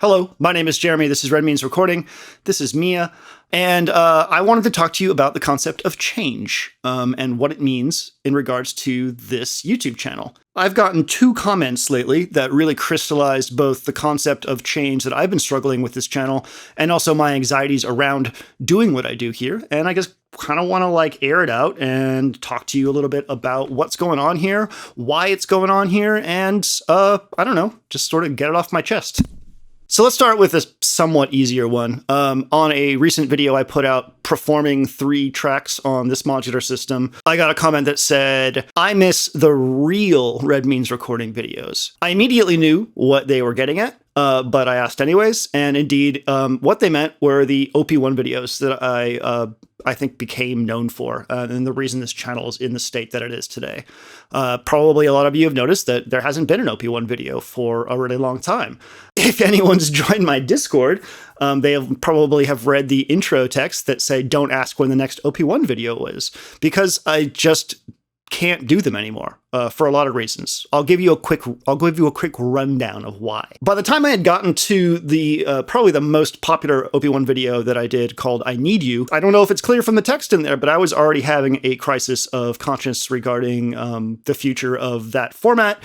Hello, my name is Jeremy. This is Red Means Recording. This is Mia. And I wanted to talk to you about the concept of change and what it means in regards to this YouTube channel. I've gotten 2 comments lately that really crystallized both the concept of change that I've been struggling with this channel and also my anxieties around doing what I do here. And I just kind of want to air it out and talk to you a little bit about what's going on here, why it's going on here, and I don't know, just sort of get it off my chest. So let's start with a somewhat easier one. On a recent video I put out performing 3 tracks on this modular system, I got a comment that said, "I miss the real Red Means Recording videos." I immediately knew what they were getting at, but I asked anyways, and indeed, what they meant were the OP1 videos that I think became known for, and the reason this channel is in the state that it is today. Probably a lot of you have noticed that there hasn't been an OP1 video for a really long time. If anyone's joined my Discord, they probably have read the intro text that say, "Don't ask when the next OP1 video is," because I just can't do them anymore for a lot of reasons. I'll give you a quick rundown of why. By the time I had gotten to the probably the most popular OP1 video that I did called "I Need You," I don't know if it's clear from the text in there, but I was already having a crisis of conscience regarding the future of that format,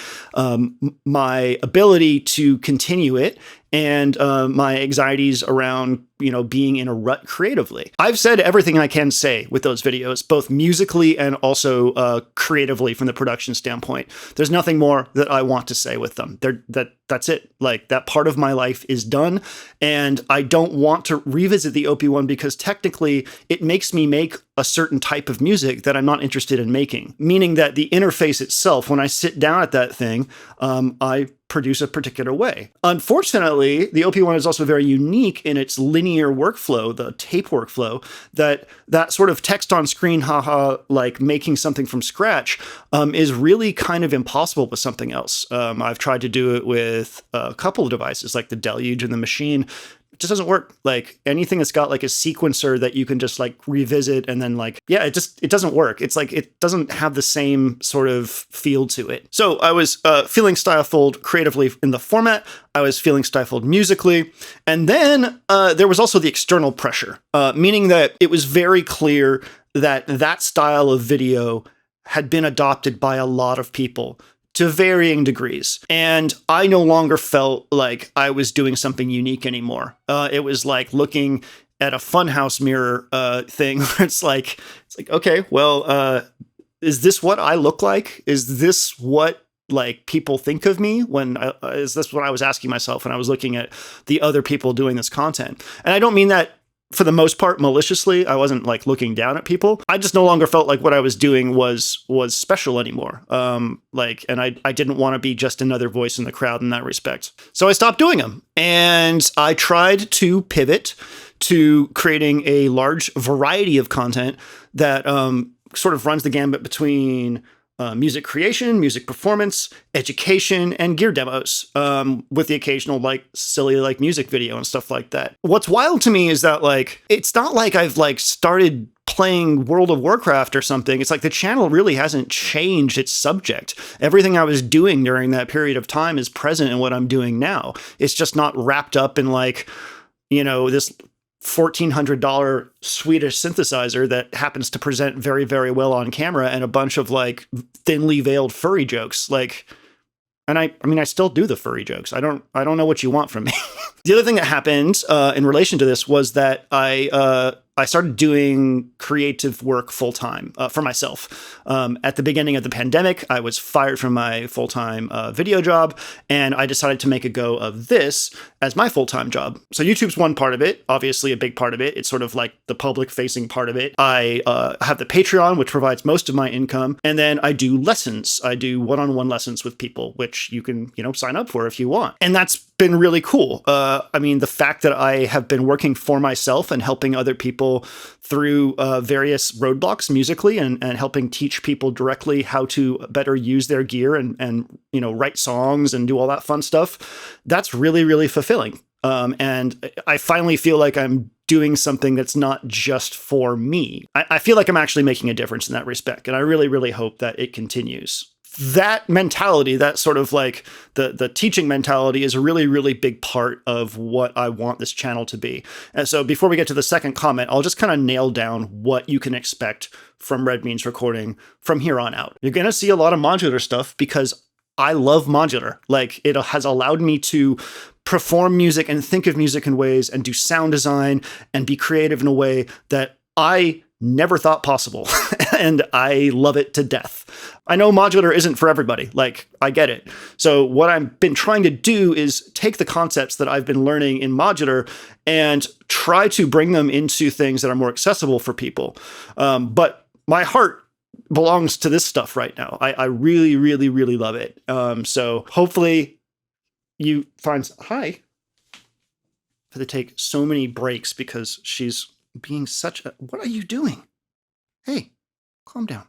my ability to continue it, and my anxieties around, being in a rut creatively. I've said everything I can say with those videos, both musically and also creatively from the production standpoint. There's nothing more that I want to say with them. That's it. That part of my life is done, and I don't want to revisit the OP1 because technically it makes me make a certain type of music that I'm not interested in making, meaning that the interface itself, when I sit down at that thing, I produce a particular way. Unfortunately, the OP1 is also very unique in its linear workflow, the tape workflow, that sort of text on screen, haha, making something from scratch, is really kind of impossible with something else. I've tried to do it with a couple of devices like the Deluge and the Machine. It just doesn't work. Anything that's got a sequencer that you can just revisit and then it doesn't work. It's it doesn't have the same sort of feel to it. So I was feeling stifled creatively in the format. I was feeling stifled musically. And then there was also the external pressure, meaning that it was very clear that style of video had been adopted by a lot of people to varying degrees. And I no longer felt like I was doing something unique anymore. It was like looking at a funhouse mirror thing where it's okay, well, is this what I look like? Is this what people think of me is this what I was asking myself when I was looking at the other people doing this content? And I don't mean that for the most part maliciously. I wasn't looking down at people. I just no longer felt like what I was doing was special anymore. And I didn't want to be just another voice in the crowd in that respect. So I stopped doing them, and I tried to pivot to creating a large variety of content that sort of runs the gambit between music creation, music performance, education, and gear demos, with the occasional silly music video and stuff like that. What's wild to me is that it's not like I've started playing World of Warcraft or something. It's the channel really hasn't changed its subject. Everything I was doing during that period of time is present in what I'm doing now. It's just not wrapped up in this $1,400 Swedish synthesizer that happens to present very, very well on camera and a bunch of thinly veiled furry jokes. And I still do the furry jokes. I don't know what you want from me. The other thing that happened in relation to this was that I started doing creative work full-time for myself. At the beginning of the pandemic, I was fired from my full-time video job, and I decided to make a go of this as my full-time job. So YouTube's one part of it, obviously a big part of it. It's sort of the public-facing part of it. I have the Patreon, which provides most of my income, and then I do lessons. I do one-on-one lessons with people, which you can, sign up for if you want. And that's been really cool. The fact that I have been working for myself and helping other people through various roadblocks musically and helping teach people directly how to better use their gear and write songs and do all that fun stuff. That's really, really fulfilling. And I finally feel like I'm doing something that's not just for me. I feel like I'm actually making a difference in that respect. And I really, really hope that it continues. that mentality, that sort of like the teaching mentality, is a really, really big part of what I want this channel to be. And so before we get to the second comment, I'll just kind of nail down what you can expect from Red Means Recording from here on out. You're going to see a lot of modular stuff because I love modular. Like, it has allowed me to perform music and think of music in ways and do sound design and be creative in a way that I never thought possible. And I love it to death. I know modular isn't for everybody. Like, I get it. So what I've been trying to do is take the concepts that I've been learning in modular and try to bring them into things that are more accessible for people. But my heart belongs to this stuff right now. I really, really, really love it. So hopefully you find... Hi. I have to take so many breaks because she's being such a... What are you doing? Hey, calm down.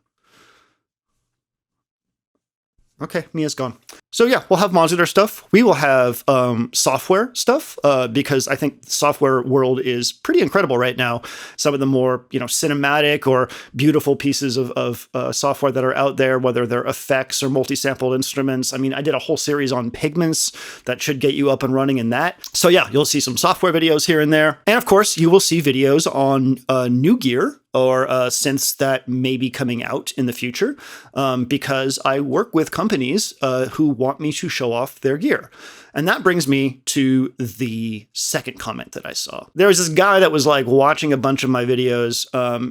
Okay, Mia's gone. So yeah, we'll have modular stuff. We will have software stuff because I think the software world is pretty incredible right now. Some of the more, cinematic or beautiful pieces of software that are out there, whether they're effects or multi-sampled instruments. I mean, I did a whole series on Pigments that should get you up and running in that. So yeah, you'll see some software videos here and there. And of course, you will see videos on new gear or synths that may be coming out in the future because I work with companies who want me to show off their gear. And that brings me to the second comment that I saw. There was this guy that was like watching a bunch of my videos.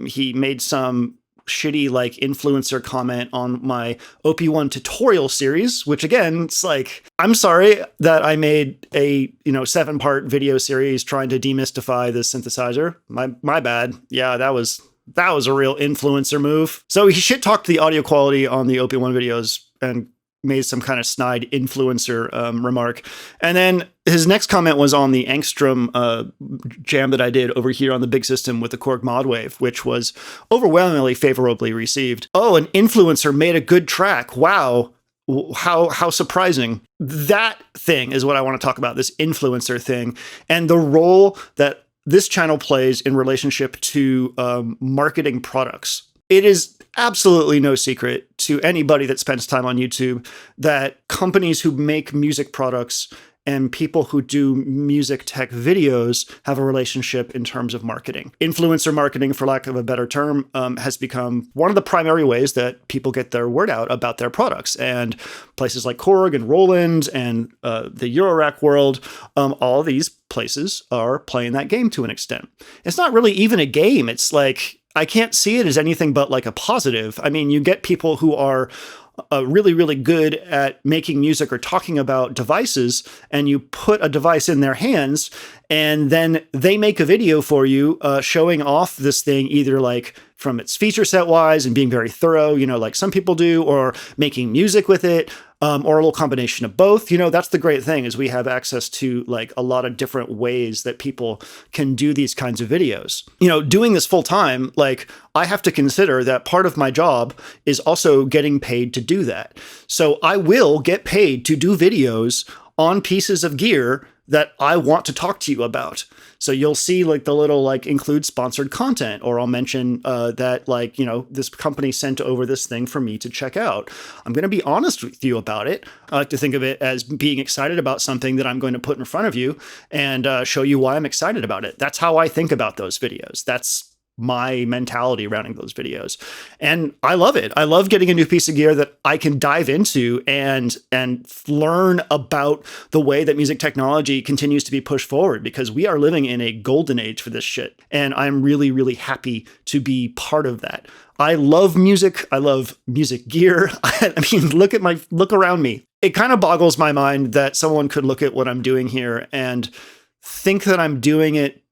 He made some shitty like influencer comment on my OP1 tutorial series, which again, it's like, I'm sorry that I made a 7-part video series trying to demystify this synthesizer. My bad. Yeah, that was a real influencer move. So he shit talked the audio quality on the OP1 videos and made some kind of snide influencer remark. And then his next comment was on the Angstrom jam that I did over here on the Big System with the Korg Modwave, which was overwhelmingly favorably received. Oh, an influencer made a good track. Wow. How surprising. That thing is what I want to talk about, this influencer thing, and the role that this channel plays in relationship to marketing products. It is absolutely no secret to anybody that spends time on YouTube that companies who make music products and people who do music tech videos have a relationship in terms of marketing. Influencer marketing, for lack of a better term, has become one of the primary ways that people get their word out about their products. And places like Korg and Roland and the Eurorack world, all of these places are playing that game to an extent. It's not really even a game. It's like, I can't see it as anything but like a positive. I mean, you get people who are really, really good at making music or talking about devices, and you put a device in their hands, and then they make a video for you showing off this thing, either like from its feature set wise and being very thorough, like some people do, or making music with it, or a little combination of both. That's the great thing, is we have access to like a lot of different ways that people can do these kinds of videos. Doing this full time, like I have to consider that part of my job is also getting paid to do that. So I will get paid to do videos on pieces of gear that I want to talk to you about. So you'll see like the little like include sponsored content, or I'll mention that like, this company sent over this thing for me to check out. I'm going to be honest with you about it. I like to think of it as being excited about something that I'm going to put in front of you and show you why I'm excited about it. That's how I think about those videos. That's my mentality surrounding those videos. And I love it. I love getting a new piece of gear that I can dive into and learn about the way that music technology continues to be pushed forward, because we are living in a golden age for this shit. And I'm really, really happy to be part of that. I love music. I love music gear. I mean, look around me. It kind of boggles my mind that someone could look at what I'm doing here and think that I'm doing it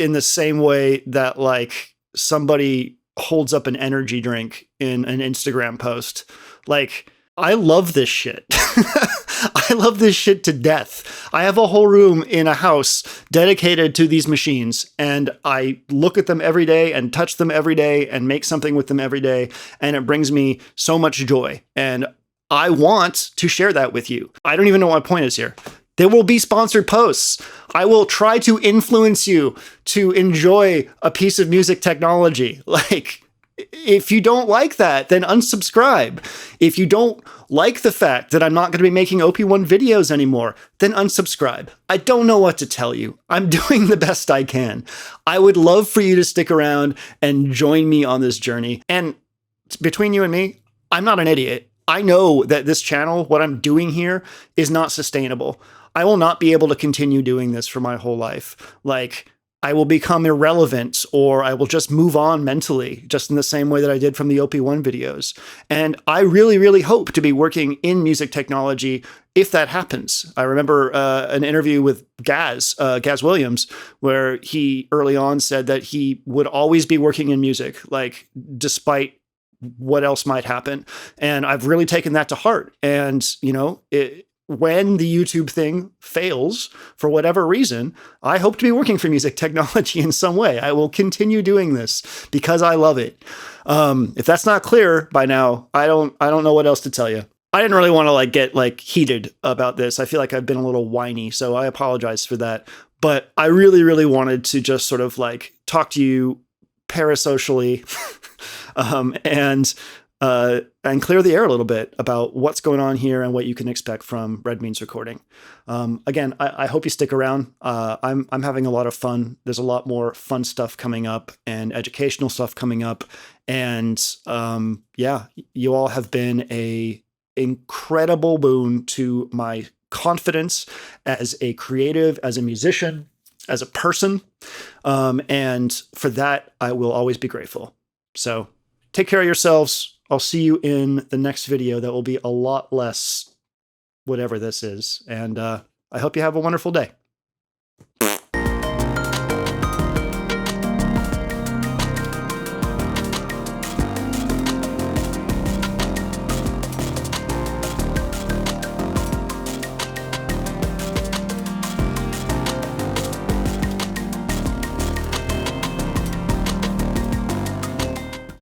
in the same way that like somebody holds up an energy drink in an Instagram post. Like, I love this shit. I love this shit to death. I have a whole room in a house dedicated to these machines, and I look at them every day and touch them every day and make something with them every day, and it brings me so much joy. And I want to share that with you. I don't even know what my point is here. There will be sponsored posts. I will try to influence you to enjoy a piece of music technology. Like, if you don't like that, then unsubscribe. If you don't like the fact that I'm not going to be making OP1 videos anymore, then unsubscribe. I don't know what to tell you. I'm doing the best I can. I would love for you to stick around and join me on this journey. And between you and me, I'm not an idiot. I know that this channel, what I'm doing here, is not sustainable. I will not be able to continue doing this for my whole life. Like, I will become irrelevant, or I will just move on mentally, just in the same way that I did from the OP1 videos. And I really, really hope to be working in music technology if that happens. I remember an interview with Gaz Williams, where he early on said that he would always be working in music, like, despite what else might happen. And I've really taken that to heart. And, you know, when the YouTube thing fails, for whatever reason, I hope to be working for music technology in some way. I will continue doing this because I love it. If that's not clear by now, I don't know what else to tell you. I didn't really want to get heated about this. I feel like I've been a little whiny, so I apologize for that. But I really, really wanted to just sort of talk to you parasocially and clear the air a little bit about what's going on here and what you can expect from Red Means Recording. Again, I hope you stick around. I'm having a lot of fun. There's a lot more fun stuff coming up and educational stuff coming up. And yeah, you all have been a incredible boon to my confidence as a creative, as a musician, as a person. And for that, I will always be grateful. So take care of yourselves. I'll see you in the next video that will be a lot less whatever this is. And I hope you have a wonderful day.